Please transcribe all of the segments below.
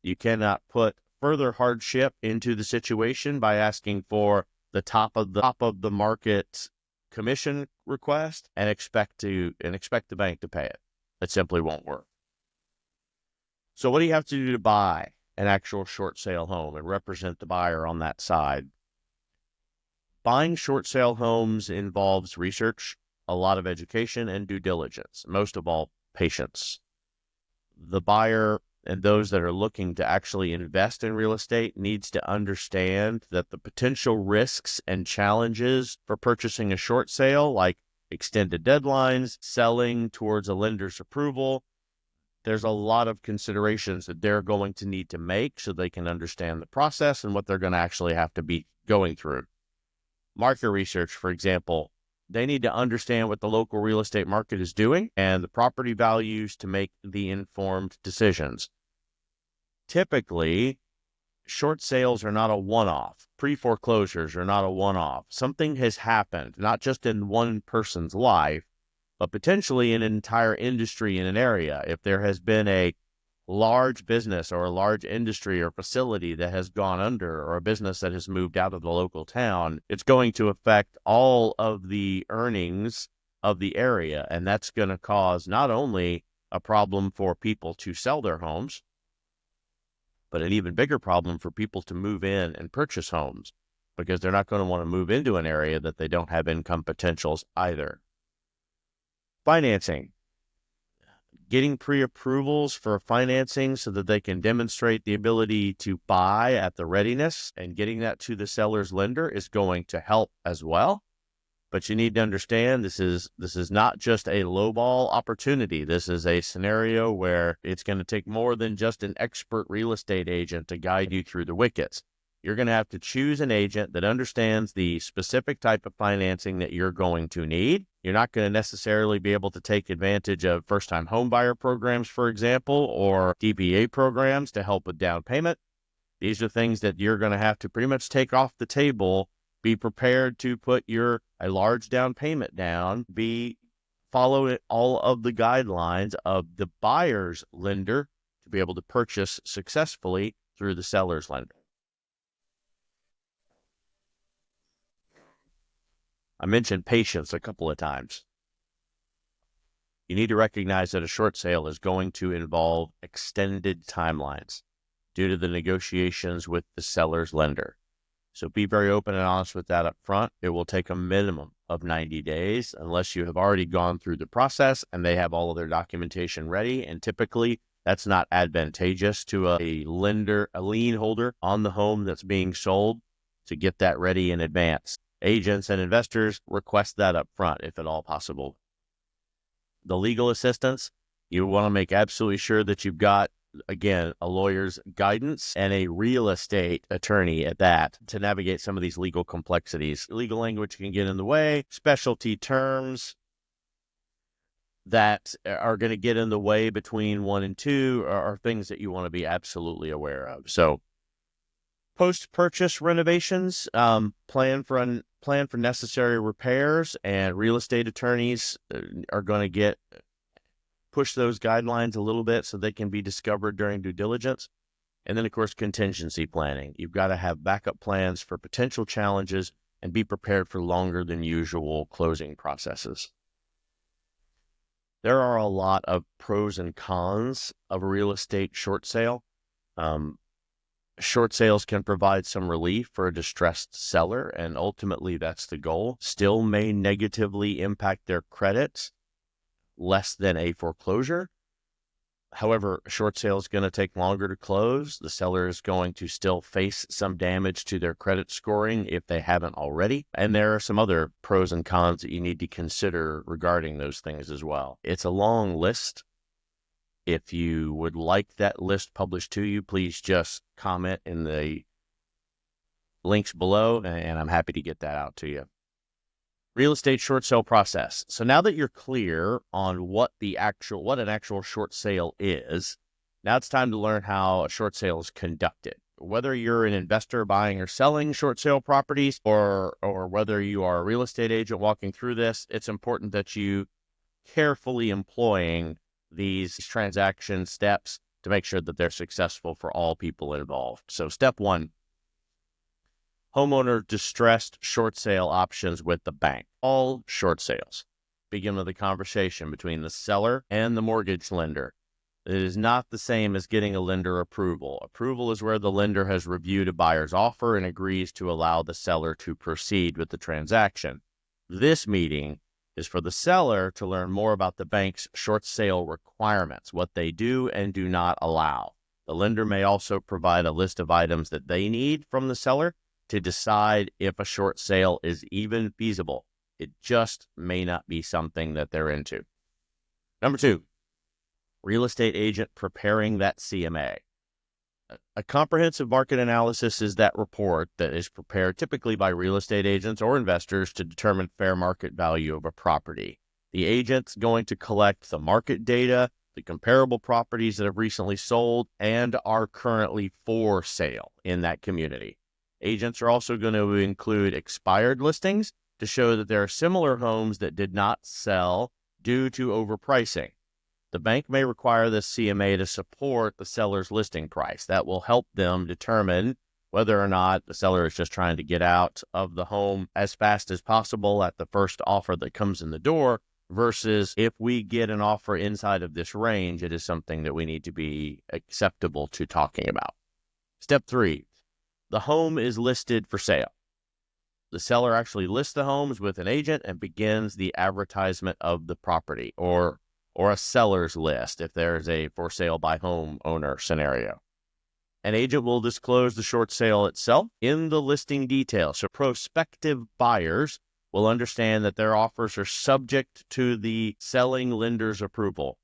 You cannot put further hardship into the situation by asking for the top of the market commission request and expect the bank to pay it. It simply won't work. So what do you have to do to buy an actual short sale home and represent the buyer on that side? Buying short sale homes involves research, a lot of education, and due diligence, most of all, patience. The buyer and those that are looking to actually invest in real estate needs to understand that the potential risks and challenges for purchasing a short sale, like extended deadlines, selling towards a lender's approval, there's a lot of considerations that they're going to need to make so they can understand the process and what they're going to actually have to be going through. Market research, for example, they need to understand what the local real estate market is doing and the property values to make the informed decisions. Typically, short sales are not a one-off. Pre-foreclosures are not a one-off. Something has happened, not just in one person's life, but potentially in an entire industry in an area. If there has been a large business or a large industry or facility that has gone under, or a business that has moved out of the local town, it's going to affect all of the earnings of the area. And that's going to cause not only a problem for people to sell their homes, but an even bigger problem for people to move in and purchase homes, because they're not going to want to move into an area that they don't have income potentials either. Financing. Getting pre-approvals for financing so that they can demonstrate the ability to buy at the readiness and getting that to the seller's lender is going to help as well. But you need to understand this is not just a lowball opportunity. This is a scenario where it's going to take more than just an expert real estate agent to guide you through the wickets. You're going to have to choose an agent that understands the specific type of financing that you're going to need. You're not going to necessarily be able to take advantage of first-time home buyer programs, for example, or DBA programs to help with down payment. These are things that you're going to have to pretty much take off the table. Be prepared to put a large down payment down. Follow all of the guidelines of the buyer's lender to be able to purchase successfully through the seller's lender. I mentioned patience a couple of times. You need to recognize that a short sale is going to involve extended timelines due to the negotiations with the seller's lender. So be very open and honest with that up front. It will take a minimum of 90 days unless you have already gone through the process and they have all of their documentation ready. And typically that's not advantageous to a lien holder on the home that's being sold to get that ready in advance. Agents and investors request that up front if at all possible. The legal assistance, you want to make absolutely sure that you've got, again, a lawyer's guidance and a real estate attorney at that to navigate some of these legal complexities. Legal language can get in the way. Specialty terms that are going to get in the way between 1 and 2 are things that you want to be absolutely aware of. So post-purchase renovations, plan for necessary repairs, and real estate attorneys are going to push those guidelines a little bit so they can be discovered during due diligence. And then, of course, contingency planning. You've got to have backup plans for potential challenges and be prepared for longer than usual closing processes. There are a lot of pros and cons of a real estate short sale. Short sales can provide some relief for a distressed seller, and ultimately that's the goal. Still may negatively impact their credit less than a foreclosure. However, a short sale is going to take longer to close. The seller is going to still face some damage to their credit scoring if they haven't already. And there are some other pros and cons that you need to consider regarding those things as well. It's a long list. If you would like that list published to you, please just comment in the links below, and I'm happy to get that out to you. Real estate short sale process. So now that you're clear on what an actual short sale is, now it's time to learn how a short sale is conducted. Whether you're an investor buying or selling short sale properties, or whether you are a real estate agent walking through this, it's important that you carefully employing these transaction steps to make sure that they're successful for all people involved. So step one, homeowner distressed short sale options with the bank. All short sales begin with a conversation between the seller and the mortgage lender. It is not the same as getting a lender approval. Approval is where the lender has reviewed a buyer's offer and agrees to allow the seller to proceed with the transaction. This meeting is for the seller to learn more about the bank's short sale requirements, what they do and do not allow. The lender may also provide a list of items that they need from the seller to decide if a short sale is even feasible. It just may not be something that they're into. Number two, real estate agent preparing that CMA. A comprehensive market analysis is that report that is prepared typically by real estate agents or investors to determine fair market value of a property. The agent's going to collect the market data, the comparable properties that have recently sold and are currently for sale in that community. Agents are also going to include expired listings to show that there are similar homes that did not sell due to overpricing. The bank may require this CMA to support the seller's listing price. That will help them determine whether or not the seller is just trying to get out of the home as fast as possible at the first offer that comes in the door, versus if we get an offer inside of this range, it is something that we need to be acceptable to talking about. Step three, the home is listed for sale. The seller actually lists the homes with an agent and begins the advertisement of the property, or a seller's list if there's a for sale by homeowner scenario. An agent will disclose the short sale itself in the listing details, so prospective buyers will understand that their offers are subject to the selling lender's approval.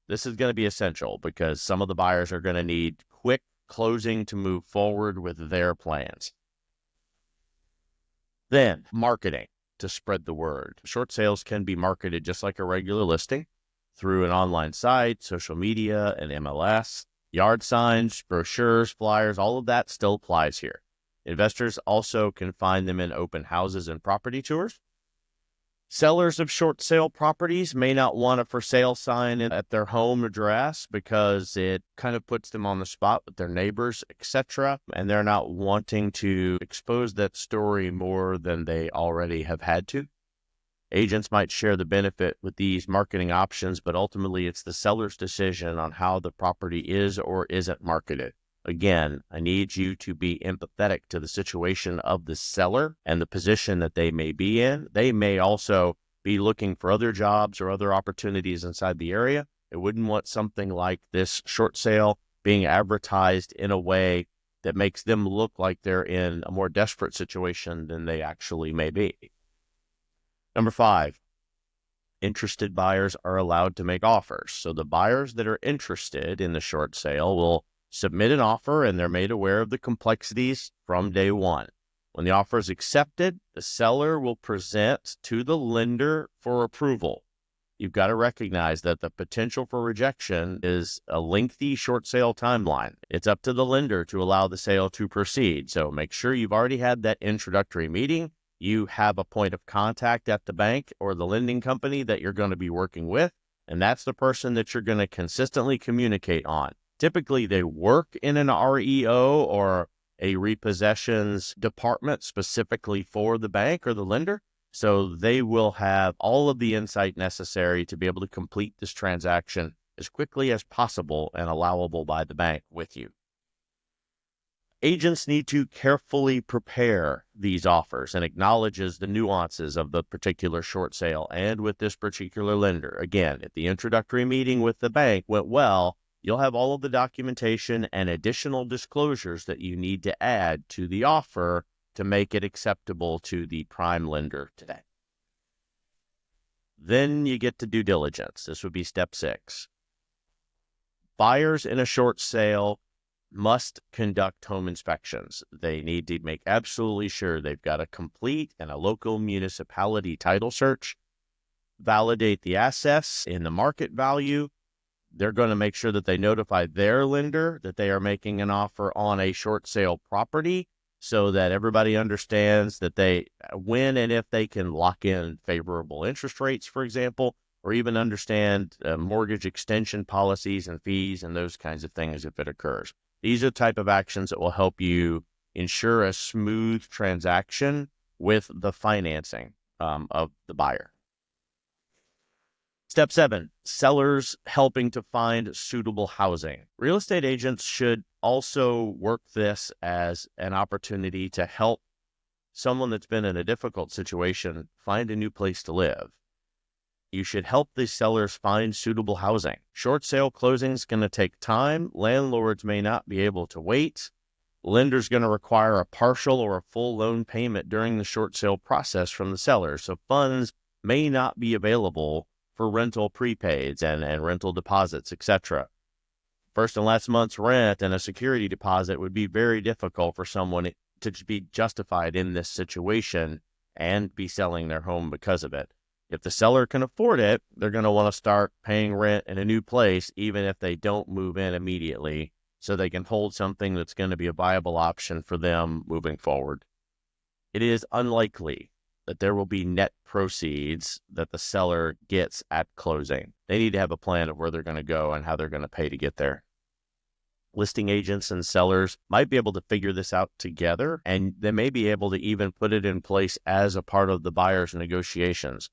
This is going to be essential because some of the buyers are going to need quick closing to move forward with their plans. Then, marketing to spread the word. Short sales can be marketed just like a regular listing through an online site, social media, and MLS. Yard signs, brochures, flyers, all of that still applies here. Investors also can find them in open houses and property tours. Sellers of short sale properties may not want a for sale sign at their home address because it kind of puts them on the spot with their neighbors, etc. And they're not wanting to expose that story more than they already have had to. Agents might share the benefit with these marketing options, but ultimately it's the seller's decision on how the property is or isn't marketed. Again, I need you to be empathetic to the situation of the seller and the position that they may be in. They may also be looking for other jobs or other opportunities inside the area. I wouldn't want something like this short sale being advertised in a way that makes them look like they're in a more desperate situation than they actually may be. Number five, interested buyers are allowed to make offers. So the buyers that are interested in the short sale will submit an offer, and they're made aware of the complexities from day one. When the offer is accepted, the seller will present to the lender for approval. You've got to recognize that the potential for rejection is a lengthy short sale timeline. It's up to the lender to allow the sale to proceed. So make sure you've already had that introductory meeting. You have a point of contact at the bank or the lending company that you're going to be working with, and that's the person that you're going to consistently communicate on. Typically, they work in an REO or a repossessions department specifically for the bank or the lender, so they will have all of the insight necessary to be able to complete this transaction as quickly as possible and allowable by the bank with you. Agents need to carefully prepare these offers and acknowledges the nuances of the particular short sale and with this particular lender. Again, if the introductory meeting with the bank went well, you'll have all of the documentation and additional disclosures that you need to add to the offer to make it acceptable to the prime lender today. Then you get to due diligence. This would be step 6. Buyers in a short sale must conduct home inspections. They need to make absolutely sure they've got a complete and a local municipality title search, validate the assets in the market value. They're going to make sure that they notify their lender that they are making an offer on a short sale property so that everybody understands that they, when and if they can lock in favorable interest rates, for example, or even understand mortgage extension policies and fees and those kinds of things if it occurs. These are the type of actions that will help you ensure a smooth transaction with the financing of the buyer. Step 7, sellers helping to find suitable housing. Real estate agents should also work this as an opportunity to help someone that's been in a difficult situation find a new place to live. You should help the sellers find suitable housing. Short sale closings going to take time. Landlords may not be able to wait. Lender's going to require a partial or a full loan payment during the short sale process from the seller. So funds may not be available for rental prepaids and rental deposits, etc. First and last month's rent and a security deposit would be very difficult for someone to be justified in this situation and be selling their home because of it. If the seller can afford it, they're going to want to start paying rent in a new place, even if they don't move in immediately, so they can hold something that's going to be a viable option for them moving forward. It is unlikely that there will be net proceeds that the seller gets at closing. They need to have a plan of where they're going to go and how they're going to pay to get there. Listing agents and sellers might be able to figure this out together, and they may be able to even put it in place as a part of the buyer's negotiations.